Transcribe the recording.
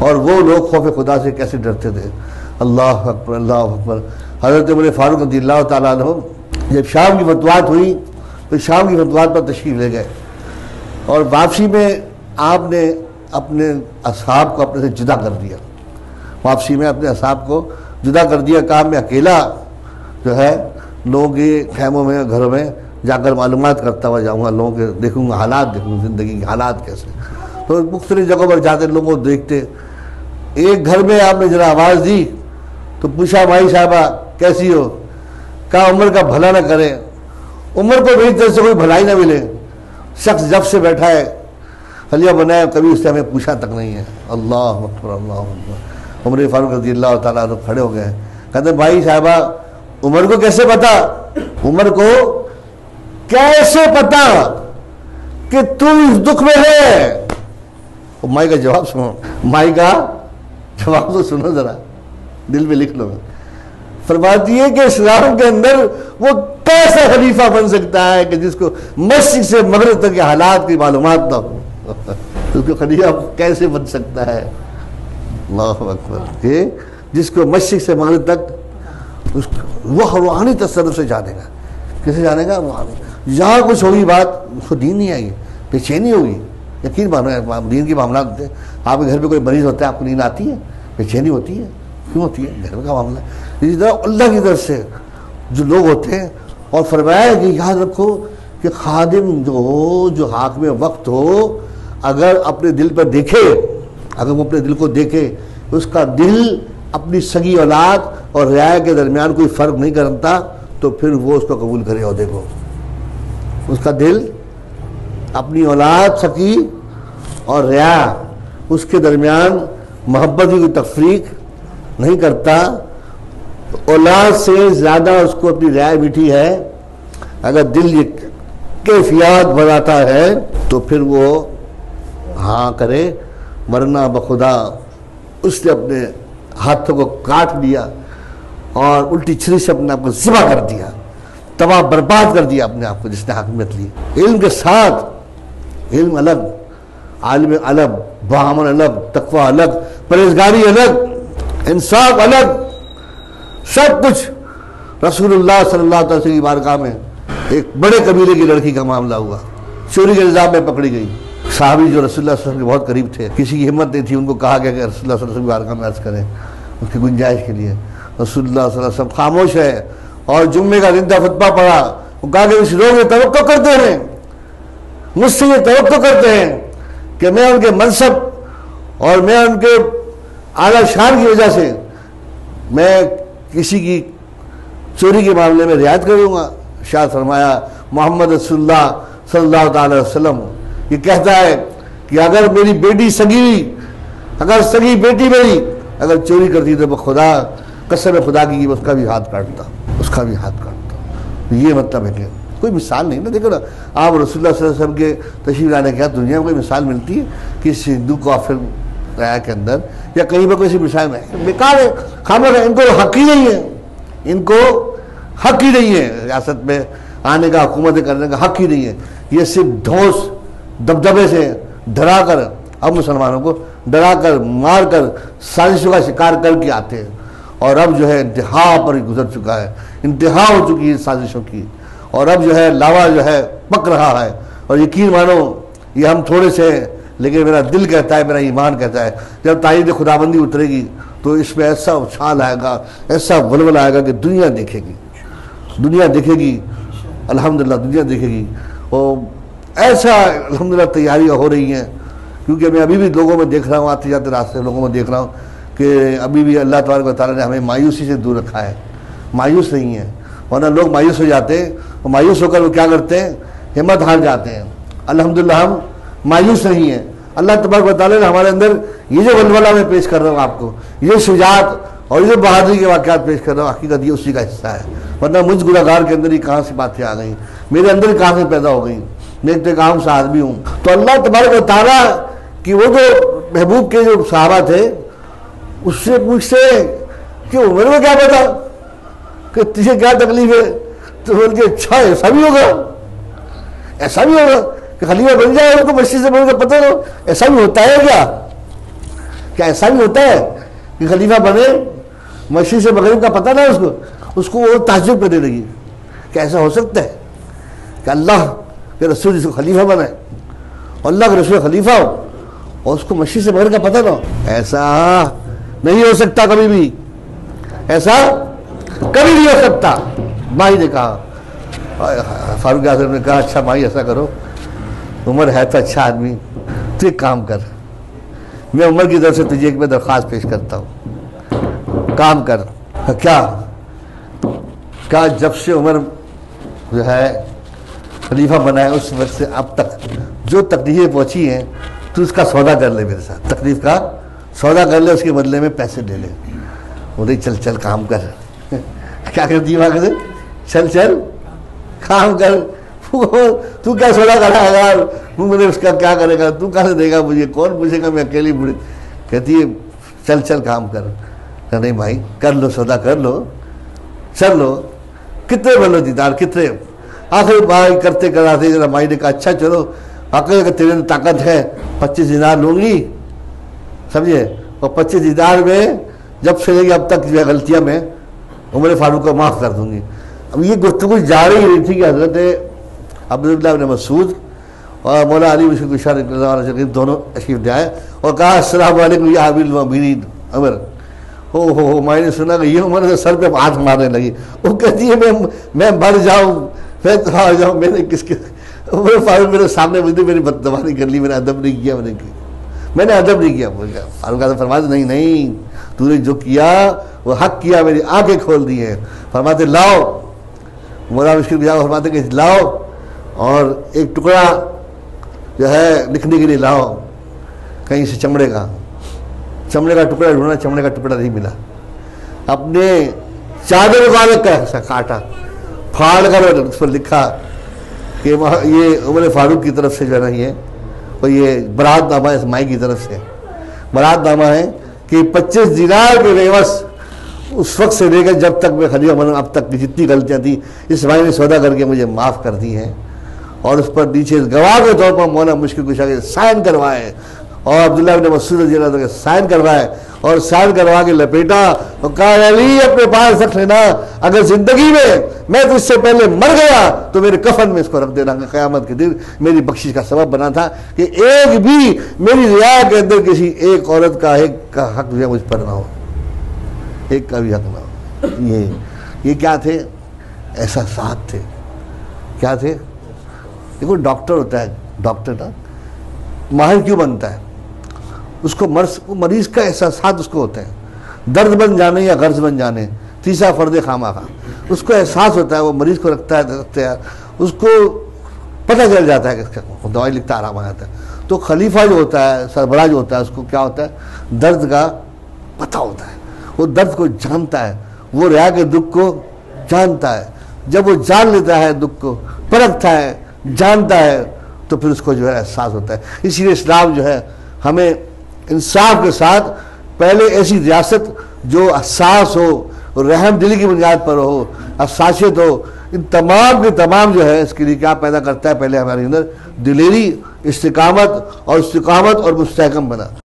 اور وہ لوگ خوف خدا سے کیسے ڈرتے تھے. اللہ اکبر اللہ اکبر. حضرت عمر فاروق رضی اللہ تعالیٰ عنہ جب شام کی فتوحات ہوئی تو شام کی فتوحات پر تشریف لے گئے، اور واپسی میں آپ نے اپنے اصحاب کو اپنے سے جدا کر دیا. واپسی میں اپنے اصحاب کو جدا کر دیا. کہا میں اکیلا جو ہے لوگوں کے خیموں میں گھروں میں جا کر معلومات کرتا ہوا جاؤں گا، لوگوں کے دیکھوں گا حالات، دیکھوں گا زندگی کے حالات کیسے. تو مختلف جگہوں پر جاتے لوگوں کو دیکھتے. ایک گھر میں آپ نے ذرا آواز دی تو پوچھا مائی صاحبہ کیسی ہو؟ کہا عمر کا بھلا نہ کرے، عمر کو میری طرف سے کوئی بھلائی نہ ملے. شخص جب سے بیٹھا ہے حلیہ بنایا کبھی اس سے ہمیں پوچھا تک نہیں ہے. اللہ اکبر اللہ اکبر. عمر فاروق رضی اللہ تعالیٰ عنہ کھڑے ہو گئے، کہتے بھائی صاحبہ عمر کو کیسے پتا، عمر کو کیسے پتا کہ تم اس دکھ میں ہے؟ مائی کا جواب سنو، مائی کا جواب تو سنو ذرا، دل میں لکھ لو. فرماتی ہے کہ اسلام کے اندر وہ کیسا خلیفہ بن سکتا ہے کہ جس کو مشرق سے مغرب تک کے حالات کی معلومات نہ ہو. اس کو خلیفہ کیسے بن سکتا ہے؟ اللہ اکبر. کہ جس کو مشرق سے مغرب تک وہ روحانی تصرف سے جانے گا. کیسے جانے گا؟ جہاں کچھ ہوگی بات اس کو دین نہیں آئے گی، بےچینی ہوگی. یقین مانو دین کے معاملات ہوتے ہیں. آپ کے گھر پہ کوئی مریض ہوتا ہے، آپ کو نیند آتی ہے؟ بےچینی ہوتی ہے. کیوں ہوتی ہے؟ گھر کا معاملہ ہے. اسی طرح اللہ کی طرف سے جو لوگ ہوتے ہیں. اور فرمایا کہ یاد رکھو کہ خادم جو ہو، جو حاکم وقت ہو، اگر اپنے دل پر دیکھے، اگر وہ اپنے دل کو دیکھے، اس کا دل اپنی سگی اولاد اور رعایا کے درمیان کوئی فرق نہیں کرتا، تو پھر وہ اس کو قبول کرے. عہدے کو اس کا دل اپنی اولاد سگی اور رعایا اس کے درمیان محبت کی کوئی تفریق نہیں کرتا. اولاد سے زیادہ اس کو اپنی رعایا میٹھی ہے. اگر دل یہ کیفیات بناتا ہے تو پھر وہ ہاں کرے، ورنہ بخدا اس نے اپنے ہاتھوں کو کاٹ لیا اور الٹی چھری سے اپنے آپ کو ذبح کر دیا، تباہ برباد کر دیا اپنے آپ کو جس نے حاکمیت لی. علم کے ساتھ، علم الگ، عالم الگ، بعمل الگ، تقوی الگ، پرہیزگاری الگ، انصاف الگ، سب کچھ. رسول اللہ صلی اللہ علیہ وسلم کی بارگاہ میں ایک بڑے قبیلے کی لڑکی کا معاملہ ہوا، چوری کے الزام میں پکڑی گئی. صحابی جو رسول اللہ صلی اللہ علیہ وسلم کے بہت قریب تھے، کسی کی ہمت نہیں تھی، ان کو کہا گیا کہ رسول اللہ صلی اللہ علیہ وسلم کی بارگاہ میں عرض کریں اس کی گنجائش کے لیے. رسول اللہ صلی اللہ علیہ وسلم خاموش ہے اور جمعے کا دن تھا، خطبہ پڑھا. وہ کہا کہ اس لوگ یہ توقع کرتے ہیں، مجھ سے یہ توقع کرتے ہیں کہ میں ان کے منصب اور میں ان کے اعلیٰ شان کی وجہ سے میں کسی کی چوری کے معاملے میں رعایت کروں گا. شاہ فرمایا محمد رسول اللہ صلی اللہ تعالی وسلم یہ کہتا ہے کہ اگر میری بیٹی سگی، اگر سگی بیٹی میری اگر چوری کرتی تو خدا قسم خدا کی اس کا بھی ہاتھ کاٹتا، اس کا بھی ہاتھ کاٹتا. یہ مطلب ہے کہ کوئی مثال نہیں نا. دیکھو نا آپ رسول اللہ صلی اللہ علیہ وسلم کے تشریف لانے کے بعد دنیا میں کوئی مثال ملتی ہے کسی ہندو کافر رعایا کے اندر یا کہیں پر کوئی مثال نہیں. بیکار ہے، خاموش ہے. ان کو حق ہی نہیں ہے، ان کو حق ہی نہیں ہے ریاست میں آنے کا، حکومت کرنے کا حق ہی نہیں ہے. یہ صرف ڈھونس دبدبے سے ڈرا کر اب مسلمانوں کو ڈرا کر مار کر سازشوں کا شکار کر کے آتے ہیں. اور اب جو ہے انتہا پر گزر چکا ہے، انتہا ہو چکی ہے سازشوں کی. اور اب جو ہے لاوا جو ہے پک رہا ہے. اور یقین مانو یہ ہم تھوڑے سے ہیں، لیکن میرا دل کہتا ہے، میرا ایمان کہتا ہے جب تائید خدابندی اترے گی تو اس میں ایسا اچھال آئے گا، ایسا ولول آئے گا کہ دنیا دیکھے گی، دنیا دیکھے گی. الحمدللہ دنیا دیکھے گی. اور ایسا الحمدللہ تیاریاں ہو رہی ہیں. کیونکہ میں ابھی بھی لوگوں میں دیکھ رہا ہوں، آتے جاتے راستے لوگوں میں دیکھ رہا ہوں کہ ابھی بھی اللہ تبارک و تعالیٰ نے ہمیں مایوسی سے دور رکھا ہے. مایوس نہیں ہے، ورنہ لوگ مایوس ہو جاتے ہیں. اور مایوس ہو کر وہ کیا کرتے ہیں؟ ہمت ہار جاتے ہیں. الحمدللہ ہم مایوس نہیں ہیں. اللہ تبارک و تعالیٰ نے ہمارے اندر یہ جو ولولہ میں پیش کر رہا ہوں آپ کو، یہ شجاعت اور یہ بہادری کے واقعات پیش کر رہا ہوں، حقیقت یہ اسی کا حصہ ہے. ورنہ مجھ گناہگار کے اندر ہی کہاں سے باتیں آ گئیں، میرے اندر کہاں سے پیدا ہو گئیں. میں ایک عام سا آدمی ہوں. تو اللہ تبارک و تعالیٰ کہ وہ جو محبوب کے جو صحابہ تھے اس سے پوچھتے کہ عمر میں کیا پتا کہ تجھے کیا تکلیف ہے؟ تو بول کے اچھا ایسا بھی ہوگا، ایسا بھی ہوگا کہ خلیفہ بن جائے، ان کو مسجد سے بول کے پتہ ہو ایسا بھی ہوتا ہے کیا؟ کیا ایسا بھی ہوتا ہے کہ خلیفہ بنے مشرق سے مغرب کا پتہ نہ اس کو وہ تعجب کرنے لگی کہ ایسا ہو سکتا ہے کہ اللہ کے رسول جس کو خلیفہ بنائے اور اللہ کے رسول خلیفہ ہو اور اس کو مشرق سے مغرب کا پتہ نہ ہو؟ ایسا نہیں ہو سکتا کبھی بھی، ایسا کبھی نہیں ہو سکتا۔ مائی نے کہا، فاروق اعظم نے کہا اچھا مائی ایسا کرو، عمر ہے تو اچھا آدمی، تو ایک کام کر، میں عمر کی طرف سے تجھے ایک میں درخواست پیش کرتا ہوں، کام کر۔ کیا جب سے عمر جو ہے خلیفہ بنا ہے اس وقت سے اب تک جو تکلیفیں پہنچی ہیں تو اس کا سودا کر لے میرے ساتھ، تکلیف کا سودا کر لے، اس کے بدلے میں پیسے لے لے۔ بولے چل چل کام کر۔ کیا کرتی ہے وہاں سے؟ چل چل کام کر۔ تو کیا سودا کرا گا؟ مجھے اس کا کیا کرے گا؟ تو کہاں سے دے گا مجھے؟ کون پوچھے گا؟ میں اکیلی بوڑھی۔ کہتی ہے چل چل کام کر۔ کہ نہیں بھائی کر لو، سودا کر لو، چل لو۔ کتنے بولو دیدار کتنے؟ آخر بھائی کرتے کراتے ذرا مائی نے کہا اچھا چلو، کہ تیرے میں طاقت ہے 25 دینار لوں گی، سمجھے؟ اور 25 دینار میں جب سے لے گی اب تک جو غلطیاں میں عمر فاروق کو معاف کر دوں گی۔ اب یہ گفتگو جاری رہی تھی کہ حضرت عبداللہ بن مسعود اور مولا علی بن شریف دونوں تشریف لے آئے اور کہا السلام علیکم یا امیر المؤمنین عمر۔ ہو میں نے سنا کہ یہ عمر سے سر پہ ہاتھ مارنے لگی۔ وہ کہتی ہے میں مر جاؤں، میں تو آ جاؤں، میں نے کس کے عمر فاروق میرے سامنے مجھے میری بددوانی کر لی، میں نے ادب نہیں کیا، میں نے ادب نہیں کیا۔ فاروق اعظم فرماتے نہیں تو نے جو کیا وہ حق کیا، میری آنکھیں کھول دی ہیں۔ فرماتے لاؤ، مولا مشکل بجا فرماتے کہ لاؤ اور ایک ٹکڑا جو ہے لکھنے کے لیے لاؤ کہیں سے چمڑے کا ٹکڑا ڈھونڈا، چمڑے کا ٹکڑا نہیں ملا۔ اپنے چادر مبارک کا ایسا کاٹا، پھاڑ کر اس پر لکھا کہ یہ عمر فاروق کی طرف سے جو ہے نا یہ برات نامہ اس مائی کی طرف سے برات نامہ ہے کہ 25 دینار کے عوض اس وقت سے لے کر جب تک میں خلیفہ بنا اب تک کی جتنی غلطیاں تھیں اس مائی نے سودا کر کے مجھے معاف کر دی ہیں، اور اس پر نیچے گواہ کے طور پر مولانا مشکل کشا کے سائن کروائے اور عبداللہ بن مسعود رضی اللہ عنہ کے سائن کروائے اور سائن کروا کے لپیٹا اور کہا علی اپنے پاس رکھ لینا، اگر زندگی میں تو اس سے پہلے مر گیا تو میرے کفن میں اس کو رکھ دینا کہ قیامت کے دن میری بخشش کا سبب بنا تھا کہ ایک بھی میری رعایا کے اندر کسی ایک عورت کا ایک کا حق جو ہے مجھ پر نہ ہو، ایک کا بھی حق نہ ہو۔ یہ کیا تھے؟ احساسات تھے۔ کیا تھے؟ دیکھو ڈاکٹر ہوتا ہے، ڈاکٹر نا ماہر کیوں بنتا ہے؟ اس کو مریض کا احساسات اس کو ہوتے ہیں، درد بن جانے یا غرض بن جانے، تیسرا فرد خامخواہ اس کو احساس ہوتا ہے، وہ مریض کو رکھتا ہے، اس کو پتہ چل جاتا ہے کہ اس کا دوائی لکھتا آرام آ جاتا ہے۔ تو خلیفہ جو ہوتا ہے، سربراہ جو ہوتا ہے، اس کو کیا ہوتا ہے؟ درد کا پتہ ہوتا ہے، وہ درد کو جانتا ہے، وہ رعایا کے دکھ کو جانتا ہے۔ جب وہ جان لیتا ہے دکھ کو، پرکھتا ہے، جانتا ہے، تو پھر اس کو جو ہے احساس ہوتا ہے۔ اسی لیے اسلام جو ہے ہمیں انصاف کے ساتھ پہلے ایسی ریاست جو حساس ہو، رحم دلی کی بنیاد پر ہو، حساسیت ہو، ان تمام کے تمام جو ہے اس کے لیے کیا پیدا کرتا ہے؟ پہلے ہمارے اندر دلیری، استقامت اور مستحکم بنا۔